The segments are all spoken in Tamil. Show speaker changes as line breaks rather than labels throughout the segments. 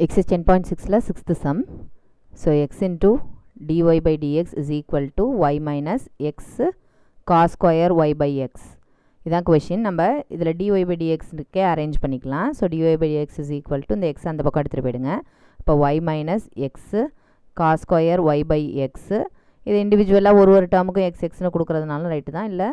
Exercise 10.6 6th sum. So x into dy by dx is equal to y minus x cos square y by x. இதான் question. நம்ம இதில் dy by dx க்கு அரேஞ்ச் பண்ணிக்கலாம். So dy by dx is equal to இந்த x அந்த பக்கம் எடுத்துட்டு போயிடுங்க. இப்போ y minus x cos square y by x. இது இண்டிவிஜுவலாக ஒரு டேர்முக்கும் x xன்னு கொடுக்குறதுனாலும் ரைட்டு தான், இல்லை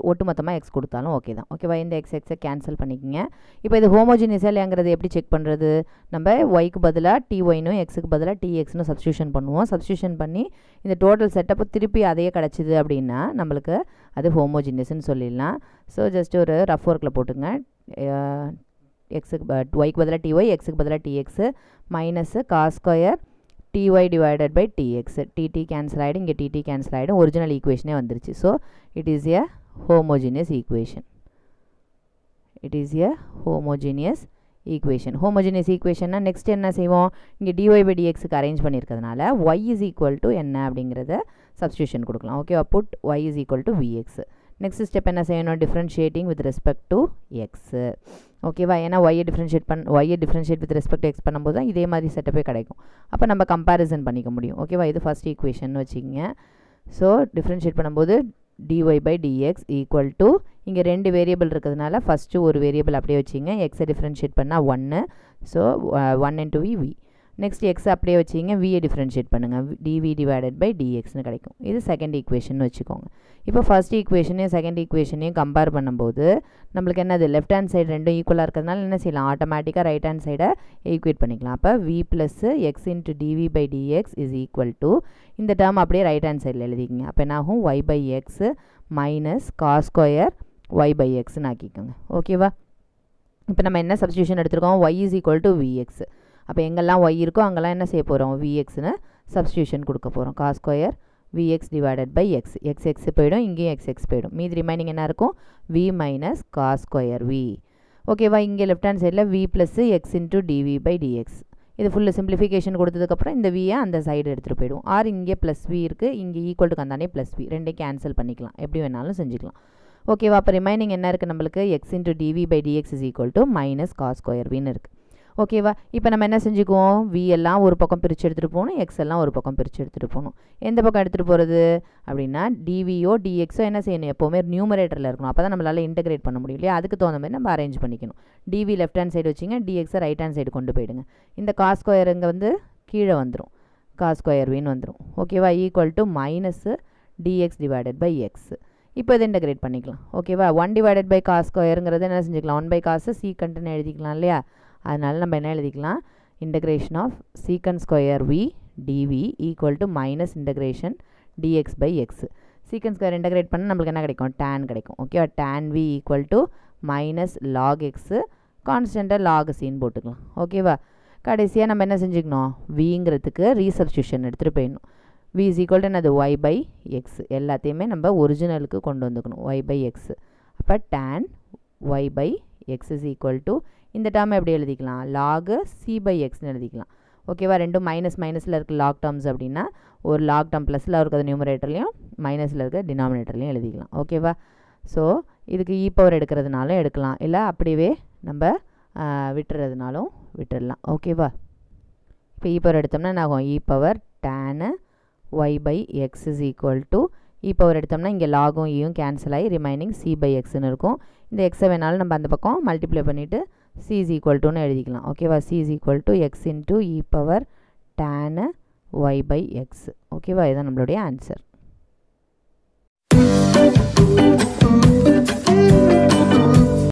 ஒட்டு மொத்தமாக எக்ஸ் கொடுத்தாலும் ஓகே தான். ஓகேவா, இந்த எக்ஸை கேன்சல் பண்ணிக்கோங்க. இப்போ இது ஹோமோஜினியஸாக இல்லையாங்கிறது எப்படி செக் பண்ணுறது? நம்ம ஒய்க்கு பதிலாக டி ஒய்னும் எக்ஸுக்கு பதிலாக டி எக்ஸ்னு சப்ஸ்டியூஷன் பண்ணுவோம். சப்ஸ்டியூஷன் பண்ணி இந்த டோட்டல் செட்டப்பு திருப்பி அதையே கிடச்சிது அப்படின்னா நம்மளுக்கு அது ஹோமோஜினியஸ்ன்னு சொல்லிடலாம். ஸோ ஜஸ்ட் ஒரு ரஃப் ஒர்க்கில் போட்டுங்க. எக்ஸுக்கு ஒய்க்கு பதிலாக டி ஒய், எக்ஸுக்கு பதிலாக d x minus cos square ty divided by tx. tt cancel ஆகிடும், இங்கே tt cancel ஆகிடும், ஒரிஜினல் ஈக்குவேஷனே வந்துருச்சு. So it is a homogeneous equation. It is a homogeneous equation. ஹோமோஜினியஸ் ஈக்குவேஷன்னா நெக்ஸ்ட் என்ன செய்வோம்? இங்கே dy by dxக்கு அரேஞ்ச் பண்ணியிருக்கிறதுனால y is equal to என்ன அப்படிங்கிறத சப்ஸ்டியூஷன் கொடுக்கலாம். ஓகேவா, put y is equal to vx. Next step என்ன செய்யணும்? Differentiating with respect to X. ஓகேவா, ஏன்னா ஒய்யை differentiate with respect to X பண்ணும்போது தான் இதே மாதிரி செட்டப்பே கிடைக்கும். அப்போ நம்ம கம்பேரிசன் பண்ணிக்க முடியும். ஓகேவா, இது ஃபஸ்ட் ஈக்குவேஷன் வச்சுக்கிங்க. ஸோ டிஃப்ரென்ஷியேட் பண்ணும்போது dy by dx equal to இங்கே ரெண்டு வேரியபிள் இருக்கிறதுனால ஃபஸ்ட்டு ஒரு வேரியபிள் அப்படியே வச்சிங்க. எக்ஸை டிஃப்ரென்ஷியேட் பண்ணால் 1. So 1 into v. நெக்ஸ்ட் எக்ஸை அப்படியே வச்சிங்க, வியை டிஃப்ரென்ஷியேட் பண்ணுங்கள், dv டிவைடட் பை dxன்னு கிடைக்கும். இது செகண்ட் ஈக்குவேஷன் வச்சுக்கோங்க. இப்போ ஃபஸ்ட் ஈக்குவேஷனையும் செகண்ட் ஈக்குவேஷனையும் கம்பேர் பண்ணும்போது நம்மளுக்கு என்னது? லெஃப்ட் ஹேண்ட் சைடு ரெண்டும் ஈக்குவலாக இருக்கிறதுனால என்ன செய்யலாம்? ஆட்டோமேட்டிக்காக ரைட் ஹேண்ட் சைடை ஈக்குவேட் பண்ணிக்கலாம். அப்போ v plus X into dv by dx is equal to இந்த டேர்ம் அப்படியே ரைட் ஹேண்ட் சைடில் எழுதிக்கிங்க. அப்போ என்ன ஆகும்? y by X minus cos square y by எக்ஸ்ன்னு ஆக்கிக்கோங்க. ஓகேவா, இப்போ நம்ம என்ன சப்ஸ்டியூஷன் எடுத்துருக்கோம்? y is equal to vx. அப்போ எங்கெல்லாம் y இருக்கோ அங்கெல்லாம் என்ன செய்ய போகிறோம்? vxன்னு சப்ஸ்டியூஷன் கொடுக்க போகிறோம். Cos square vx divided by x. X போயிடும், இங்கேயும் எக்ஸ் போயிடும். மீதி ரிமைனிங் என்ன இருக்கும்? v minus cos square v. ஓகேவா, இங்கே லெஃப்ட் ஹேண்ட் சைடில் v plus X into dv by dx. இது ஃபுல்லு சிம்பிளிஃபிகேஷன் கொடுத்ததுக்கப்புறம் இந்த வியை அந்த சைடு எடுத்துகிட்டு போயிடும். ஆர் இங்கே ப்ளஸ் v இருக்குது, இங்கே ஈக்குவல் டு கந்தானே ப்ளஸ் v. ரெண்டையும் கேன்சல் பண்ணிக்கலாம், எப்படி வேணாலும் செஞ்சுக்கலாம். ஓகேவா, அப்போ ரிமைனிங் என்ன இருக்குது நம்மளுக்கு? X into dv by dx is equal to minus cos square வின்னு இருக்குது. ஓகேவா, இப்போ நம்ம என்ன செஞ்சுக்குவோம்? v எல்லாம் ஒரு பக்கம் பிரித்து எடுத்துகிட்டு போகணும், எக்ஸ் எல்லாம் ஒரு பக்கம் பிரித்து எடுத்துகிட்டு போகணும். எந்த பக்கம் எடுத்துகிட்டு போகிறது அப்படின்னா டிவியோ டிஎக்ஸோ என்ன செய்யணும்? எப்போவுமே நியூமரேட்டரில் இருக்கணும். அப்போ தான் நம்மளால் இன்டகிரேட் பண்ண முடியும் இல்லையா? அதுக்கு தகுந்த மாதிரி நம்ம அரேஞ்ச் பண்ணிக்கணும். டிவி லெஃப்ட் ஹேண்ட் சைடு வச்சிங்க, டிஎக்ஸை ரைட் ஹேண்ட் சைடு கொண்டு போயிடுங்க. இந்த காஸ் ஸ்கொயர் இங்கே வந்து கீழே வந்துடும், காஸ் ஸ்கொயர் வின்னு வந்துடும். ஓகேவா, equal to minus dx divided by x. இப்போ இதை இன்டகிரேட் பண்ணிக்கலாம். ஓகேவா, 1 டிவைடட் பை காஸ் ஸ்கொயருங்கிறது என்ன செஞ்சுக்கலாம்? 1 பை காசு சீக்கண்ட்டுன்னு எழுதிக்கலாம் இல்லையா? அதனால் நம்ம என்ன எழுதிக்கலாம்? Integration of secant square v dv equal to minus integration dx by x. Secant square integrate பண்ணால் நம்மளுக்கு என்ன கிடைக்கும்? டேன் கிடைக்கும். ஓகேவா, tan v equal to minus log x, கான்ஸ்டண்ட்டாக லாக் சின்னு போட்டுக்கலாம். ஓகேவா, கடைசியாக நம்ம என்ன செஞ்சுக்கணும்? விங்கிறதுக்கு ரீசப்ஸ்டியூஷன் எடுத்துகிட்டு போயிடணும். v இஸ் ஈக்குவல் டு என்னது? y by x. எல்லாத்தையுமே நம்ம ஒரிஜினலுக்கு கொண்டு வந்துக்கணும், y பை எக்ஸ். அப்போ tan y by X is equal to இந்த டேர்ம் எப்படி எழுதிக்கலாம்? லாக் சி பை எக்ஸ்னு எழுதிக்கலாம். ஓகேவா, ரெண்டும் மைனஸ் மைனஸில் இருக்க லாக் டேர்ம்ஸ் அப்படின்னா ஒரு லாக் டேர்ம் ப்ளஸில் இருக்கிறது நியூமரேட்டர்லையும் மைனஸில் இருக்க டினாமினேட்டர்லையும் எழுதிக்கலாம். ஓகேவா, ஸோ இதுக்கு இ பவர் எடுக்கிறதுனாலும் எடுக்கலாம், இல்லை அப்படியே நம்ம விட்டுறதுனாலும் விட்டுடலாம். ஓகேவா, இப்போ இ பவர் எடுத்தோம்னா என்ன ஆகும்? இ பவர் டேனு y by X is equal to E power எடுத்தோம்னா இங்கே லாகும் ஈயும் கேன்சல் ஆகி ரிமைனிங் சி பை எக்ஸ்ன்னு இருக்கும். இந்த எக்ஸை வேணாலும் நம்ம அந்த பக்கம் மல்டிப்ளை பண்ணிவிட்டு c is equal to எழுதிக்கலாம். ஓகேவா, c is equal to x into e power tan y by x. ஓகேவா, இதுதான் நம்மளுடைய ஆன்சர்.